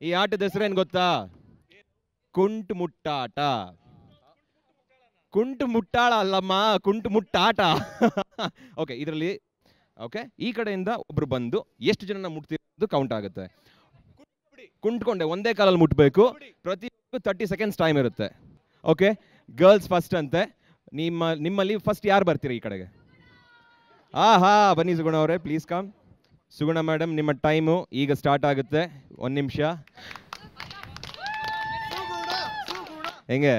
ಈ ಆಟದ ಹೆಸರೇನು ಗೊತ್ತಾ? ಕುಂಟು ಮುಟ್ಟಾಟ. ಕುಂಟು ಮುಟ್ಟಾಳ ಅಲ್ಲಮ್ಮ, ಕುಂಟು ಮುಟ್ಟಾಟ. ಓಕೆ, ಇದರಲ್ಲಿ ಓಕೆ ಈ ಕಡೆಯಿಂದ ಒಬ್ರು ಬಂದು ಎಷ್ಟು ಜನನ ಮುಟ್ತಿರೋದು ಕೌಂಟ್ ಆಗುತ್ತೆ. ಕುಂಟ್ಕೊಂಡೆ ಒಂದೇ ಕಾಲಲ್ಲಿ ಮುಟ್ಬೇಕು. ಪ್ರತಿ 30 ಸೆಕೆಂಡ್ಸ್ ಟೈಮ್ ಇರುತ್ತೆ. ಓಕೆ, ಗರ್ಲ್ಸ್ ಫಸ್ಟ್ ಅಂತೆ. ನಿಮ್ಮಲ್ಲಿ ಫಸ್ಟ್ ಯಾರು ಬರ್ತೀರಿ ಈ ಕಡೆಗೆ? ಬನ್ನಿ ಸುಗುಣ ಅವರೇ, ಪ್ಲೀಸ್ ಕಮ್. ಸುಗುಣ ಮೇಡಮ್, ನಿಮ್ಮ ಟೈಮು ಈಗ ಸ್ಟಾರ್ಟ್ ಆಗುತ್ತೆ. 1 ನಿಮಿಷ. ಹೆಂಗೆ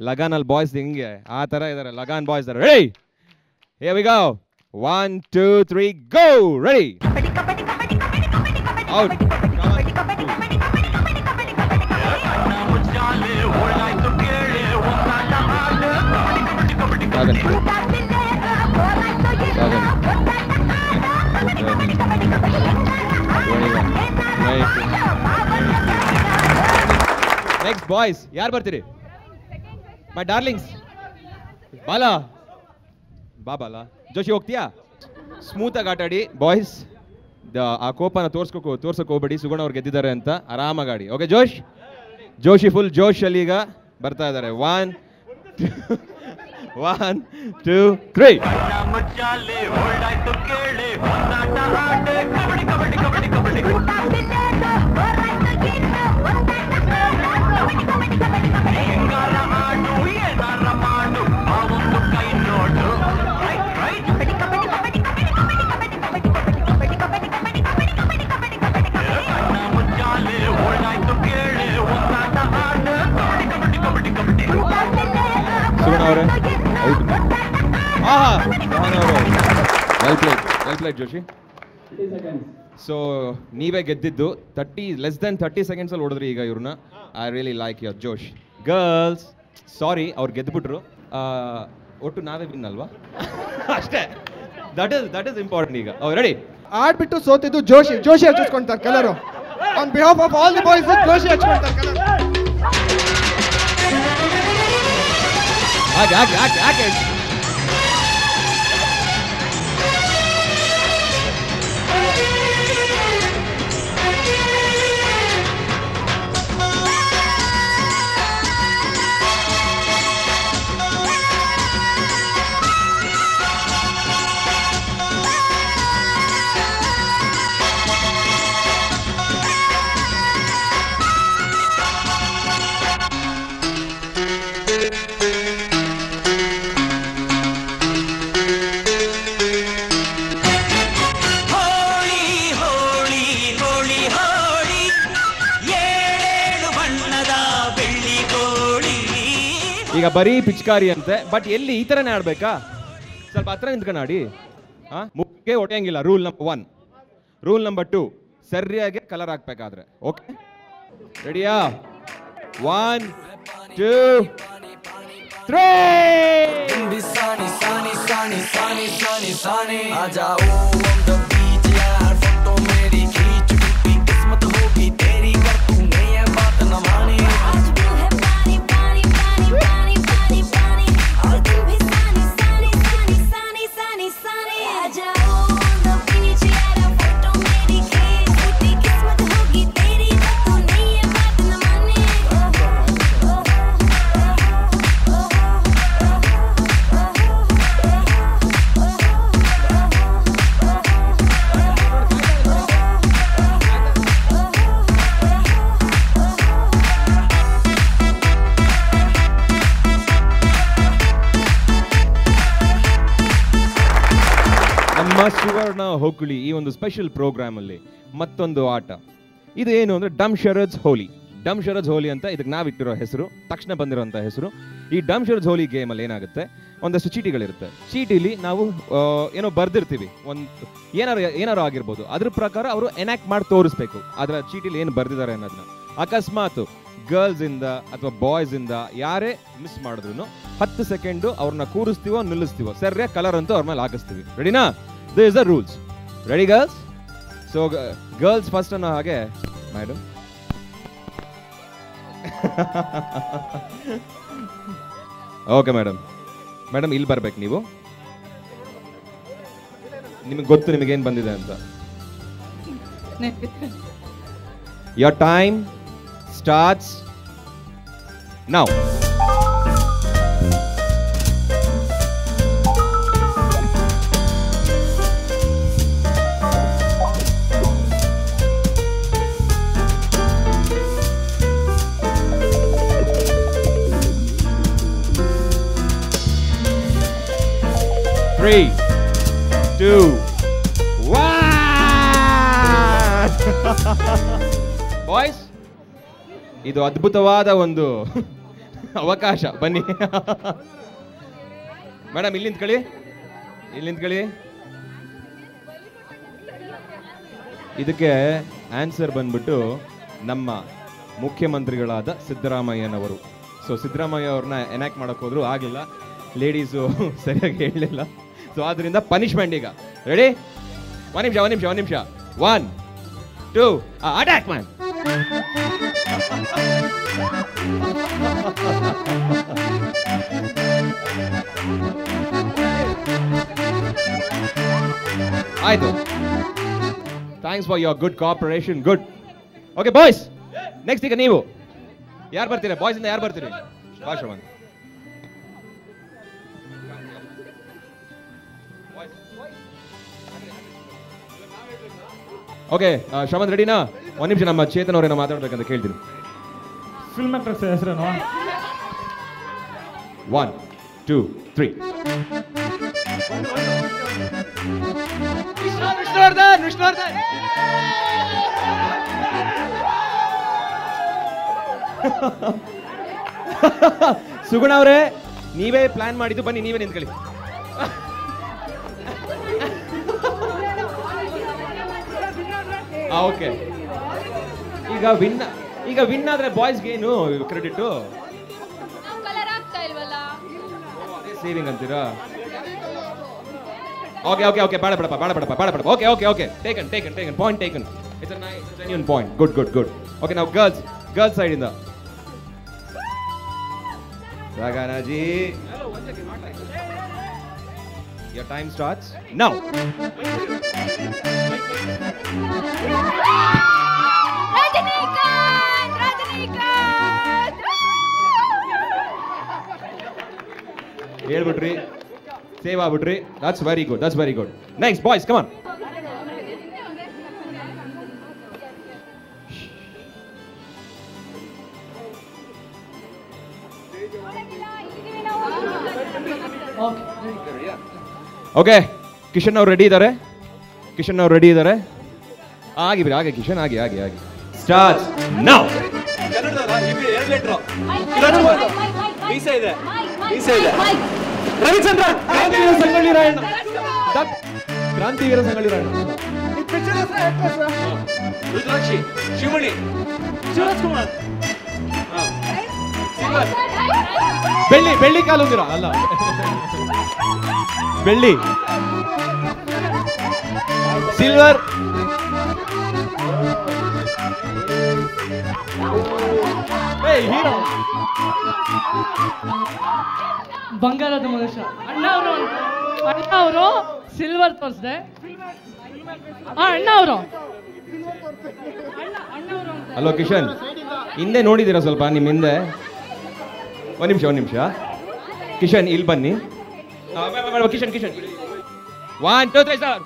ಲಗಾನಲ್ಲಿ ಬಾಯ್ಸ್ ಹೆಂಗೆ ಆ ಥರ ಇದ್ದಾರೆ, ಲಗಾನ್ ಬಾಯ್ಸ್ ಇದ್ದಾರೆ. Ready, here we go. 1 2 3 go. Ready, out. Next boys ಯಾರು ಬರ್ತೀರಿ? ಮೈ ಡಾರ್ಲಿಂಗ್ಸ್. ಬಾಲಾ ಬಾಬಾಲಾ ಜೋಶಿ ಹೋಗ್ತೀಯಾ? ಸ್ಮೂತ್ ಆಗಿ ಆಟ ಆಡಿ ಬಾಯ್ಸ್. ಆ ಕೋಪನ ತೋರ್ಸಕ್ ಹೋಗ್ಬೇಡಿ. ಸುಗುಣ ಅವ್ರು ಗೆದ್ದಿದ್ದಾರೆ ಅಂತ ಆರಾಮಾಗಿ ಆಡಿ. ಓಕೆ ಜೋಶಿ ಫುಲ್ ಜೋಶ್ ಅಲ್ಲಿ ಈಗ ಬರ್ತಾ ಇದ್ದಾರೆ. 1 2 3. Well played Joshi. ಸೊ ನೀವೇ ಗೆದ್ದಿದ್ದು. ಲೆಸ್ ದೆನ್ 30 ಸೆಕೆಂಡ್ಸ್ ಅಲ್ಲಿ ಹೊಡೆದ್ರಿ ಈಗ ಇವ್ರನ್ನ. ಐ ರಿಯಲಿ ಲೈಕ್ ಯುವರ್ ಜೋಶ್. ಗರ್ಲ್ಸ್ ಸಾರಿ, ಅವ್ರು ಗೆದ್ದುಬಿಟ್ರು. ಒಟ್ಟು ನಾವೇ ವಿನ್ ಅಲ್ವಾ? ಅಷ್ಟೇ. That is important. ಈಗ ರೆಡಿ, ಆಡ್ಬಿಟ್ಟು ಸೋತಿದ್ದು ಜೋಶಿ ಹಚ್ಚಿಸ್ಕೊಂತಾರೆ colour. On behalf of all the boys ಜೋಶಿ ಹಚ್ಚಿಸ್ಕೊಂತಾರೆ ಕಲರ್. ಹಾಗೆ ಈಗ ಬರೀ ಪಿಚ್ಕಾರಿ ಅಂತೆ. ಬಟ್ ಎಲ್ಲಿ ಈ ಥರನೇ ಆಡ್ಬೇಕಾ? ಸ್ವಲ್ಪ ಹತ್ರ ನಿಂತ್ಕೊಂಡು ಆಡಿ. ಮುಖ್ಯ ಹೊಡೆಯಂಗಿಲ್ಲ. Rule number 1. ರೂಲ್ ನಂಬರ್ 2, ಸರಿಯಾಗಿ ಕಲರ್ ಹಾಕ್ಬೇಕಾದ್ರೆ. ಓಕೆ, ರೆಡಿಯಾ? 1 2 3. ಸುವರ್ಣ ಹೋಕುಳಿ ಈ ಒಂದು ಸ್ಪೆಷಲ್ ಪ್ರೋಗ್ರಾಮ್ ಅಲ್ಲಿ ಮತ್ತೊಂದು ಆಟ. ಇದು ಏನು ಅಂದ್ರೆ ಡಮ್ ಶರದ್ಸ್ ಹೋಲಿ. ಡಮ್ ಶರದ್ಸ್ ಹೋಲಿ ಅಂತ ಇದಕ್ಕೆ ನಾವಿಟ್ಟಿರೋ ಹೆಸರು, ತಕ್ಷಣ ಬಂದಿರೋಂಥ ಹೆಸರು. ಈ ಡಮ್ ಶರದ್ಸ್ ಹೋಲಿ ಗೇಮ್ ಅಲ್ಲಿ ಏನಾಗುತ್ತೆ, ಒಂದಷ್ಟು ಚೀಟಿಗಳಿರುತ್ತೆ. ಚೀಟಿಲಿ ನಾವು ಏನೋ ಬರ್ದಿರ್ತೀವಿ, ಏನಾರು ಆಗಿರ್ಬೋದು. ಅದ್ರ ಪ್ರಕಾರ ಅವರು ಎನಾಕ್ಟ್ ಮಾಡಿ ತೋರಿಸ್ಬೇಕು ಅದರ ಚೀಟಿಲಿ ಏನು ಬರ್ದಿದ್ದಾರೆ ಅನ್ನೋದನ್ನ. ಅಕಸ್ಮಾತ್ ಗರ್ಲ್ಸ್ ಇಂದ ಅಥವಾ ಬಾಯ್ಸ್ ಇಂದ ಯಾರೇ ಮಿಸ್ ಮಾಡಿದ್ರು 10 ಸೆಕೆಂಡ್ ಅವ್ರನ್ನ ಕೂರಿಸ್ತೀವೋ ನಿಲ್ಲಿಸ್ತೀವೋ, ಸರಿಯಾಗಿ ಕಲರ್ ಅಂತೂ ಅವ್ರ ಮೇಲೆ ಹಾಕಿಸ್ತೀವಿ. ರೆಡಿನಾ? This is the rules. Ready girls? So girls first ಅನ್ನೋ ಹಾಗೆ ಮೇಡಮ್. ಓಕೆ ಮೇಡಮ್ ಇಲ್ಲಿ ಬರ್ಬೇಕು ನೀವು. ನಿಮಗೆ ಗೊತ್ತು ನಿಮಗೇನು ಬಂದಿದೆ ಅಂತ. Your time starts now. Three, two, one. Boys, ಇದು ಅದ್ಭುತವಾದ ಒಂದು ಅವಕಾಶ. ಬನ್ನಿ ಮೇಡಮ್, ಇಲ್ಲಿ ನಿಂತ್ಕೊಳ್ಳಿ, ಇಲ್ಲಿ ನಿಂತ್ಕೊಳ್ಳಿ. ಇದಕ್ಕೆ ಆನ್ಸರ್ ಬಂದ್ಬಿಟ್ಟು ನಮ್ಮ ಮುಖ್ಯಮಂತ್ರಿಗಳಾದ ಸಿದ್ದರಾಮಯ್ಯನವರು. ಸೊ ಸಿದ್ದರಾಮಯ್ಯ ಅವ್ರನ್ನ ಎನಾಕ್ಟ್ ಮಾಡಕ್ ಹೋದ್ರು, ಆಗಿಲ್ಲ. ಲೇಡೀಸು ಸರಿಯಾಗಿ ಹೇಳಲಿಲ್ಲ. ಸೊ ಆದ್ರಿಂದ ಪನಿಷ್ಮೆಂಟ್ ಈಗ. ರೆಡಿ? ಒಂದ್ ನಿಮಿಷ. 1, 2, ಅಟ್ಯಾಕ್ ಮ್ಯಾನ್. ಆಯ್ತು. Thanks for your good cooperation. Good. Okay boys, next ಈಗ ನೀವು ಯಾರು ಬರ್ತೀರಾ? ಬಾಯ್ಸ್ ಇಂದ ಯಾರು ಬರ್ತೀರಿ? ಭಾಷವನ್. ಓಕೆ, ಶ್ರವಣ್ ರೆಡಿನಾ? ಒಂದ್ ನಿಮಿಷ, ನಮ್ಮ ಚೇತನ್ ಅವರೇನೋ ಮಾತಾಡ್ಬೇಕಂತ ಕೇಳ್ತೀನಿ. ಫಿಲ್ಮ್ ಆಕ್ಟರ್ಸ್ ಹೆಸರೇನು? 1, 2, 3. ವಿಷ್ಣುವರ್ಧನ್. ಸುಗುಣ ಅವರೇ, ನೀವೇ ಪ್ಲಾನ್ ಮಾಡಿದ್ದು, ಬನ್ನಿ ನೀವೇ ನಿಂತ್ಕೊಳ್ಳಿ. ಓಕೆ, ಈಗ ವಿನ್ ಆದ್ರೆ ಬಾಯ್ಸ್ಗೆ ಏನು ಕ್ರೆಡಿಟ್? ಸೇವಿಂಗ್ ಅಂತೀರಾ? ಓಕೆ, ಬೇಡ. Okay, taken, point taken. It's a nice genuine point. Good. Okay, ನಾವು ಗರ್ಲ್ಸ್ ಸೈಡ್ ಇಂದ ರಾಗಾನಾಜಿ. Your time starts now. ಹೇಳ್ಬಿಟ್ರಿ, ಸೇವ್ ಆಗ್ಬಿಟ್ರಿ. That's very good. Next, boys, come on. Okay, Kishan ಅವ್ರು ರೆಡಿ ಇದ್ದಾರೆ. ಆಗಿ ಕಿಶನ್, ಆಗಿ. Start now. ರವಿಚಂದ್ರ, ಕ್ರಾಂತಿವೀರ ಸಂಗೊಳ್ಳಿ ರಾಯಣ್ಣ. ರುದ್ರಾಕ್ಷಿ, ಶಿವಮಣಿ, ಶಿವರಾಜ್ ಕುಮಾರ್. ಬೆಳ್ಳಿ ಕಾಲುಂಗುರ ಅಲ್ಲ, ಬೆಳ್ಳಿ, ಸಿಲ್ವರ್, ಹೀರೋ, ಬಂಗಾರದ ಮನುಷ್ಯ. ಅಣ್ಣ ಅವರು ಸಿಲ್ವರ್ ತೋರಿಸ್ದೆ. ಅಣ್ಣ ಅವರು. ಹಲೋ ಕಿಶನ್, ಹಿಂದೆ ನೋಡಿದ್ದೀರಾ ಸ್ವಲ್ಪ? ನಿಮ್ಮ ಹಿಂದೆ ಒಂದ್ ನಿಮಿಷ. ಕಿಶನ್ ಇಲ್ಲಿ ಬನ್ನಿ. Kishan 1, 2, 3 star.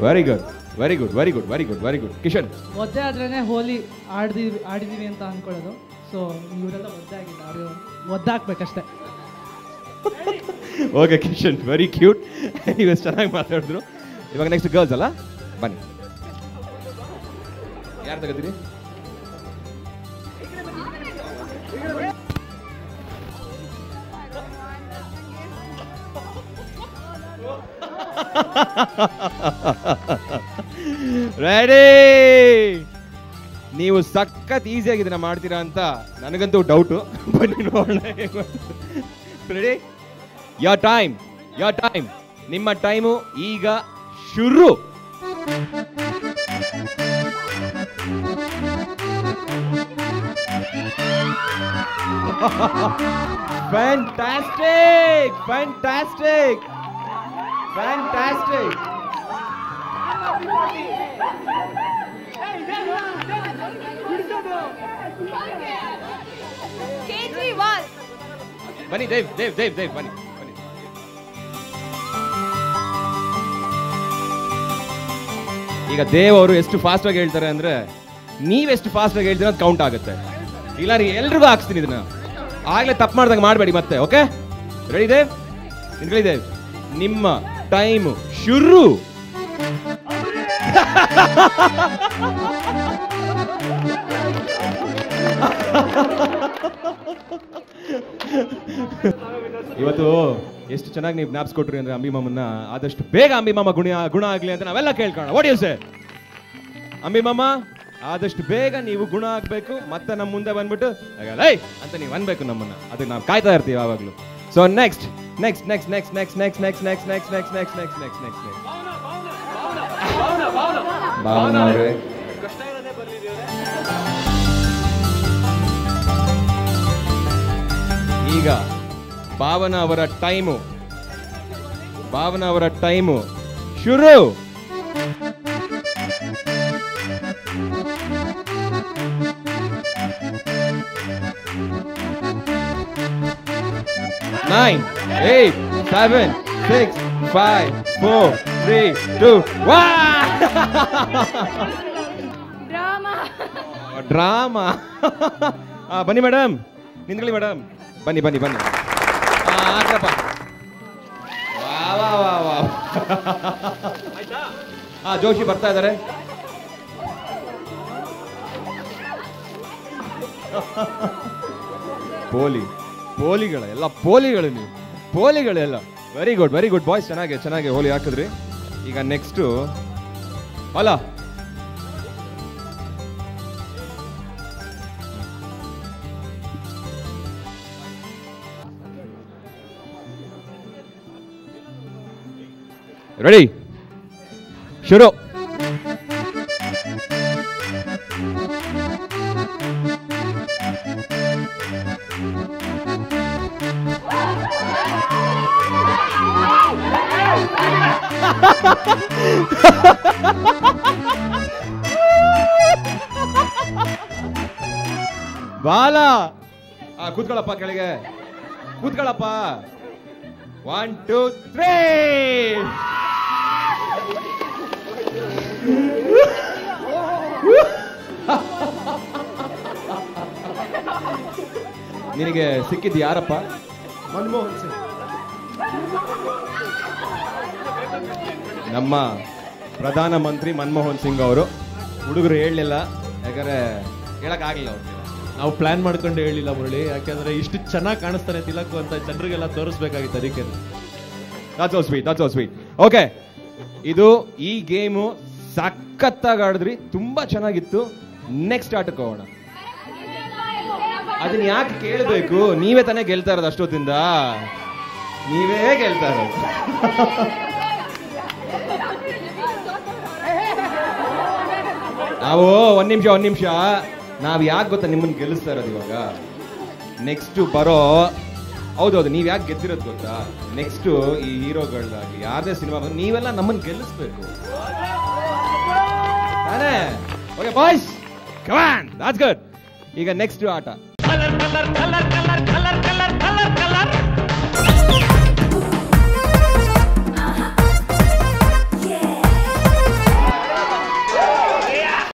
Very good. Kishan, ಒದ್ದೆ ಆದ್ರೇನೆ ಹೋಲಿ ಆಡಿದೀವಿ ಅಂತ ಅನ್ಕೊಳ್ಳೋದು. ಸೊ ಇವರೆಲ್ಲ ಒದ್ದೆ ಆಗಿಲ್ಲ, ಅವರು ಒದ್ದಾಕ್ಬೇಕಷ್ಟೇ. Okay Kishan, very cute. ಇವತ್ತು ಚೆನ್ನಾಗಿ ಮಾತಾಡಿದ್ರು. ಇವಾಗ ನೆಕ್ಸ್ಟ್ ಗರ್ಲ್ಸ್ ಅಲ್ಲ, ಬನ್ನಿ. ಯಾರು ತಗೋತೀರಿ? ರೆಡಿ? ನೀವು ಸಖತ್ ಈಸಿಯಾಗಿ ಇದನ್ನ ಮಾಡ್ತೀರಾ ಅಂತ ನನಗಂತೂ ಡೌಟು. ಬನ್ನಿ ನೋಡೋಣ. ರೆಡಿ? Your time. ನಿಮ್ಮ ಟೈಮು ಈಗ ಶುರು. Fantastic! Fantastic! Fantastic! ಕೇಜ್ರಿವಾಲ್. ಬನ್ನಿ ದೇವ್ ದೇವ್ ದೇವ್ ದೇವ್ ಬನ್ನಿ ಬನ್ನಿ. ಈಗ ದೇವ್ ಅವರು ಎಷ್ಟು ಫಾಸ್ಟ್ ಆಗಿ ಹೇಳ್ತಾರೆ ಅಂದ್ರೆ ನೀವೆಷ್ಟು ಫಾಸ್ಟ್ ಆಗಿ ಹೇಳ್ತೀರ ಅದು ಕೌಂಟ್ ಆಗುತ್ತೆ. ಇಲ್ಲ ರೀ ಎಲ್ರಿಗೂ ಹಾಕ್ಸ್ತೀನಿ ಇದನ್ನ. ಆಗ್ಲೇ ತಪ್ಪು ಮಾಡ್ದಾಗ ಮಾಡಬೇಡಿ ಮತ್ತೆ. Okay ready Dev? ನಿಂತ್ಕೊಳ್ಳಿ ದೇವ್. ನಿಮ್ಮ ಟೈಮ್ ಶುರು. ಇವತ್ತು ಎಷ್ಟು ಚೆನ್ನಾಗಿ ನೀವು ಜ್ಞಾಪಿಸ್ಕೊಟ್ರಿ ಅಂದ್ರೆ ಅಂಬಿಮಾಮನ್ನ. ಆದಷ್ಟು ಬೇಗ ಅಂಬಿಮಾಮ ಗುಣ ಆಗ್ಲಿ ಅಂತ ನಾವೆಲ್ಲ ಕೇಳ್ಕೊಳ್ಳೋಣ. What you say? ಅಂಬಿಮಾಮ ಆದಷ್ಟು ಬೇಗ ನೀವು ಗುಣ ಆಗ್ಬೇಕು, ಮತ್ತೆ ನಮ್ಮ ಮುಂದೆ ಬಂದ್ಬಿಟ್ಟು ಲೈ ಅಂತ ನೀವು ಅನ್ಬೇಕು ನಮ್ಮನ್ನ. ಅದಕ್ಕೆ ನಾವು ಕಾಯ್ತಾ ಇರ್ತೀವಿ ಯಾವಾಗ್ಲೂ. So next next next next next next next next next next next next next next next Bhavana ಅವರೇ. ಈಗ ಭಾವನಾ ಅವರ ಟೈಮು ಶುರು. Nine, 8, 7, 6, 5, 4, 3, 2, 1. ಡ್ರಾಮಾ. ಬನ್ನಿ ಮೇಡಮ್, ನಿಂತ್ಕೊಳ್ಳಿ ಮೇಡಮ್. ಬನ್ನಿ ಬನ್ನಿ ಬನ್ನಿ. ಹಾಕ್ರಪ್ಪ. ಜೋಶಿ ಬರ್ತಾ ಇದ್ದಾರೆ. ಪೋಲಿಗಳ ಎಲ್ಲ ಪೋಲಿಗಳು ನೀವು, ಪೋಲಿಗಳೆಲ್ಲ. Very good boys. ಚೆನ್ನಾಗಿ ಹೋಲಿ ಹಾಕಿದ್ರಿ. ಈಗ ನೆಕ್ಸ್ಟು ಅಲ್ಲ ರೆಡಿ ಶುರು. ಬಾಲ ಕೂತ್ಕೊಳ್ಳಪ್ಪ, ಕೆಳಗೆ ಕೂತ್ಕೊಳ್ಳಪ್ಪ. 1 2 3. ನಿನಗೆ ಸಿಕ್ಕಿದ್ದು ಯಾರಪ್ಪ? ಮನಮೋಹನ್ ಸಿಂಗ್. ನಮ್ಮ ಪ್ರಧಾನ ಮಂತ್ರಿ ಮನಮೋಹನ್ ಸಿಂಗ್ ಅವರು. ಹುಡುಗರು ಹೇಳಲಿಲ್ಲ, ಯಾಕಂದ್ರೆ ಹೇಳಕ್ ಆಗ್ಲಿಲ್ಲ ಅವ್ರಿಗೆ. ನಾವು ಪ್ಲಾನ್ ಮಾಡ್ಕೊಂಡು ಹೇಳಿಲ್ಲ ಮುರಳಿ, ಯಾಕಂದ್ರೆ ಇಷ್ಟು ಚೆನ್ನಾಗಿ ಕಾಣಿಸ್ತಾನೆ ತಿಲಕ್ ಅಂತ ಜನರಿಗೆಲ್ಲ ತೋರಿಸ್ಬೇಕಾಗಿತ್ತು. ಅದಕ್ಕೆ that's so sweet. ಓಕೆ, ಇದು ಈ ಗೇಮು ಸಖತ್ತಾಗಿ ಆಡಿದ್ರಿ, ತುಂಬಾ ಚೆನ್ನಾಗಿತ್ತು. ನೆಕ್ಸ್ಟ್ ಆಟಕ್ಕೆ ಹೋಗೋಣ. ಅದನ್ನ ಯಾಕೆ ಕೇಳಬೇಕು? ನೀವೇ ತಾನೇ ಗೆಲ್ತಾ ಇರೋದು ಅಷ್ಟೊತ್ತಿಂದ, ನೀವೇ ಗೆಲ್ತಾ ಇರೋದು. ನಾವು ಒಂದ್ ನಿಮಿಷ ನಾವ್ ಯಾಕೆ ಗೊತ್ತಾ ನಿಮ್ಮನ್ನ ಗೆಲ್ಲಿಸ್ತಾ ಇರೋದು ಇವಾಗ? ನೆಕ್ಸ್ಟ್ ಬರೋ, ಹೌದೌದು, ನೀವ್ ಯಾಕೆ ಗೆದ್ದಿರೋದು ಗೊತ್ತಾ? ನೆಕ್ಸ್ಟ್ ಈ ಹೀರೋಗಳಾಗಿ ಯಾರದೇ ಸಿನಿಮಾ ಬಂದ್ರೆ ನೀವೆಲ್ಲ ನಮ್ಮನ್ನ ಗೆಲ್ಲಿಸ್ಬೇಕು ತಾನೇ? Okay boys, come on, that's good. ಈಗ ನೆಕ್ಸ್ಟ್ ಆಟ